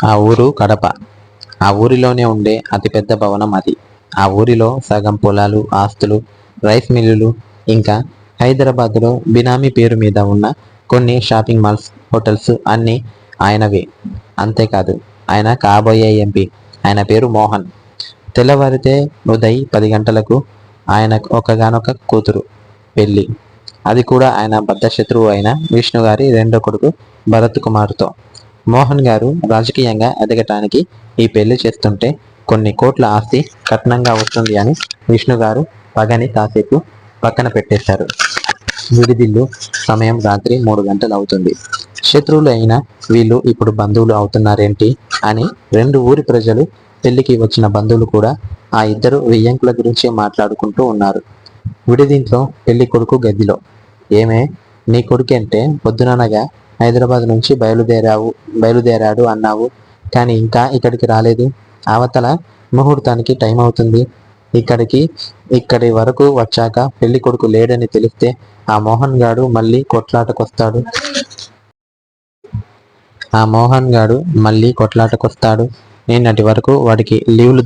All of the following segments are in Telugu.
ఆ ఊరు కడప. ఆ ఊరిలోనే ఉండే అతిపెద్ద భవనం అది. ఆ ఊరిలో సగం పొలాలు, ఆస్తులు, రైస్ మిల్లులు, ఇంకా హైదరాబాద్లో బినామీ పేరు మీద ఉన్న కొన్ని షాపింగ్ మాల్స్, హోటల్స్ అన్నీ ఆయనవే. అంతేకాదు, ఆయన కాబోయే ఎంపీ. ఆయన పేరు మోహన్. తెల్లవారితే ఉదయ్ 10 గంటలకు ఆయన ఒకగానొక కూతురు పెళ్ళి. అది కూడా ఆయన బద్ధశత్రువు అయిన విష్ణు గారి రెండో కొడుకు భరత్ కుమార్తో. మోహన్ గారు రాజకీయంగా ఎదగటానికి ఈ పెళ్లి చేస్తుంటే కొన్ని కోట్ల ఆస్తి కట్నంగా వస్తుంది అని విష్ణు గారు పగని కాసేపు పక్కన పెట్టేశారు. విడిదిల్లు సమయం రాత్రి 3 గంటలు అవుతుంది. శత్రువులు అయిన వీళ్ళు ఇప్పుడు బంధువులు అవుతున్నారేంటి అని రెండు ఊరి ప్రజలు, పెళ్లికి వచ్చిన బంధువులు కూడా ఆ ఇద్దరు వెయ్యంకుల గురించి మాట్లాడుకుంటూ ఉన్నారు. విడిదింట్లో పెళ్లి కొడుకు గదిలో. ఏమే, నీ కొడుకంటే పొద్దుననగా హైదరాబాద్ నుంచి బయలుదేరాడు అన్నావు, కానీ ఇంకా ఇక్కడికి రాలేదు. అవతల ముహూర్తానికి టైం అవుతుంది. ఇక్కడి వరకు వచ్చాక పెళ్లి కొడుకు లేడని తెలిస్తే ఆ మోహన్ గాడు మళ్ళీ కొట్లాటకొస్తాడు. నిన్నటి వరకు వాడికి లీవ్లు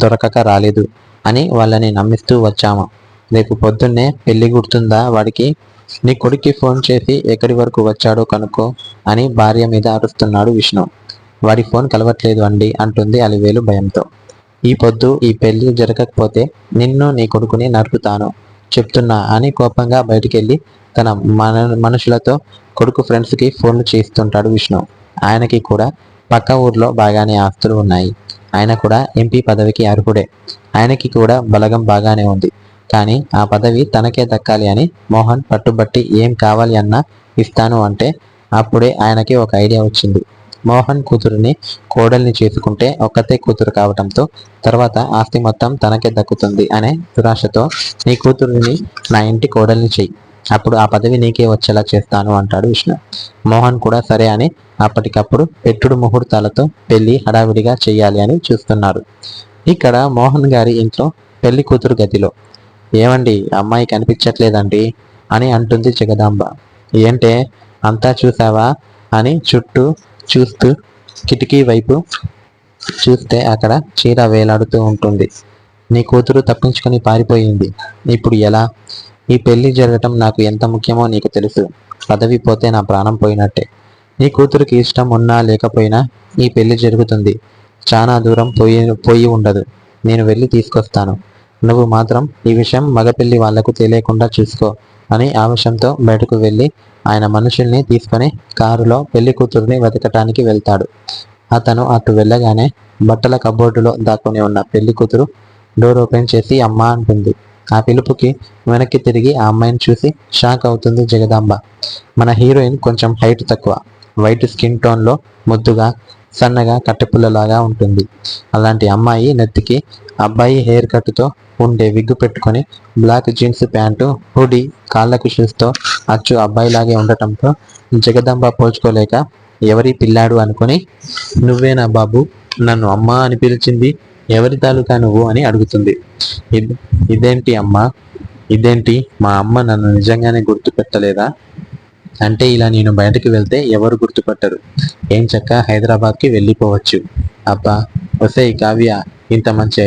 దొరకక రాలేదు అని వాళ్ళని నమ్మిస్తూ వచ్చాము. రేపు పొద్దున్నే పెళ్లి గుర్తుందా వాడికి? నీ కొడుక్కి ఫోన్ చేసి ఎక్కడి వరకు వచ్చాడో కనుక్కో అని భార్య మీద అరుస్తున్నాడు విష్ణు. వాడి ఫోన్ కలవట్లేదు అండి అంటుంది అలివేలు భయంతో. ఈ పొద్దు ఈ పెళ్లి జరగకపోతే నిన్ను, నీ కొడుకుని నరుకుతాను చెప్తున్నా అని కోపంగా బయటికెళ్ళి తన మనుషులతో కొడుకు ఫ్రెండ్స్కి ఫోన్లు చేస్తుంటాడు విష్ణు. ఆయనకి కూడా పక్క ఊర్లో బాగానే ఆస్తులు ఉన్నాయి. ఆయన కూడా ఎంపీ పదవికి అర్హుడే. ఆయనకి కూడా బలగం బాగానే ఉంది. కానీ ఆ పదవి తనకే దక్కాలి అని మోహన్ పట్టుబట్టి ఏం కావాలి అన్నా ఇస్తాను అంటే అప్పుడే ఆయనకి ఒక ఐడియా వచ్చింది. మోహన్ కూతురుని కోడల్ని చేసుకుంటే ఒక్కతే కూతురు కావటంతో తర్వాత ఆస్తి మొత్తం తనకే దక్కుతుంది అనే దురాశతో నీ కూతురుని నా ఇంటి కోడల్ని చెయ్యి, అప్పుడు ఆ పదవి నీకే వచ్చేలా చేస్తాను అంటాడు విష్ణు. మోహన్ కూడా సరే అని అప్పటికప్పుడు పెట్టుడు ముహూర్తాలతో పెళ్లి హడావిడిగా చెయ్యాలి అని చూస్తున్నారు. ఇక్కడ మోహన్ గారి ఇంట్లో పెళ్లి కూతురు గదిలో. ఏమండి, అమ్మాయి కనిపించట్లేదండి అని అంటుంది జగదాంబ. ఏంటే అంతా చూసావా అని చుట్టూ చూస్తూ కిటికీ వైపు చూస్తే అక్కడ చీర వేలాడుతూ ఉంటుంది. నీ కూతురు తప్పించుకొని పారిపోయింది. ఇప్పుడు ఎలా? ఈ పెళ్లి జరగటం నాకు ఎంత ముఖ్యమో నీకు తెలుసు. పదవి పోతే నా ప్రాణం పోయినట్టే. నీ కూతురికి ఇష్టం ఉన్నా లేకపోయినా ఈ పెళ్లి జరుగుతుంది. చాలా దూరం పోయి ఉండదు. నేను వెళ్ళి తీసుకొస్తాను. నువ్వు మాత్రం ఈ విషయం మగపెళ్లి వాళ్లకు తెలియకుండా చూసుకో అని ఆవేశంతో బయటకు వెళ్ళి ఆయన మనుషుల్ని తీసుకొని కారులో పెళ్లి కూతురుని వెతకటానికి వెళ్తాడు. అతను అటు వెళ్ళగానే బట్టల కబోర్డులో దాక్కుని ఉన్న పెళ్లి కూతురు డోర్ ఓపెన్ చేసి అమ్మా అంటుంది. ఆ పిలుపుకి వెనక్కి తిరిగి ఆ అమ్మాయిని చూసి షాక్ అవుతుంది జగదాంబ. మన హీరోయిన్ కొంచెం హైట్ తక్కువ, వైట్ స్కిన్ టోన్లో ముద్దుగా సన్నగా కట్టెపుల్లలాగా ఉంటుంది. అలాంటి అమ్మాయి నెత్తికి అబ్బాయి హెయిర్ కట్తో ఉండే విగ్గు పెట్టుకొని బ్లాక్ జీన్స్ ప్యాంటు, హుడీ, కాళ్ళకు షూస్తో అచ్చు అబ్బాయిలాగే ఉండటంతో జగదాంబ పోల్చుకోలేక ఎవరి పిల్లాడు అనుకొని, నువ్వేనా బాబు నన్ను అమ్మా అని పిలిచింది? ఎవరి తాలూకా నువ్వు అని అడుగుతుంది. ఇదేంటి అమ్మా, ఇదేంటి మా అమ్మ నన్ను నిజంగానే గుర్తుపెట్టలేదా? అంటే ఇలా నేను బయటకు వెళ్తే ఎవరు గుర్తుపట్టరు, ఏం చక్క హైదరాబాద్కి వెళ్ళిపోవచ్చు. అబ్బా ఒసేయ్ కావ్య, ఇంత మంచి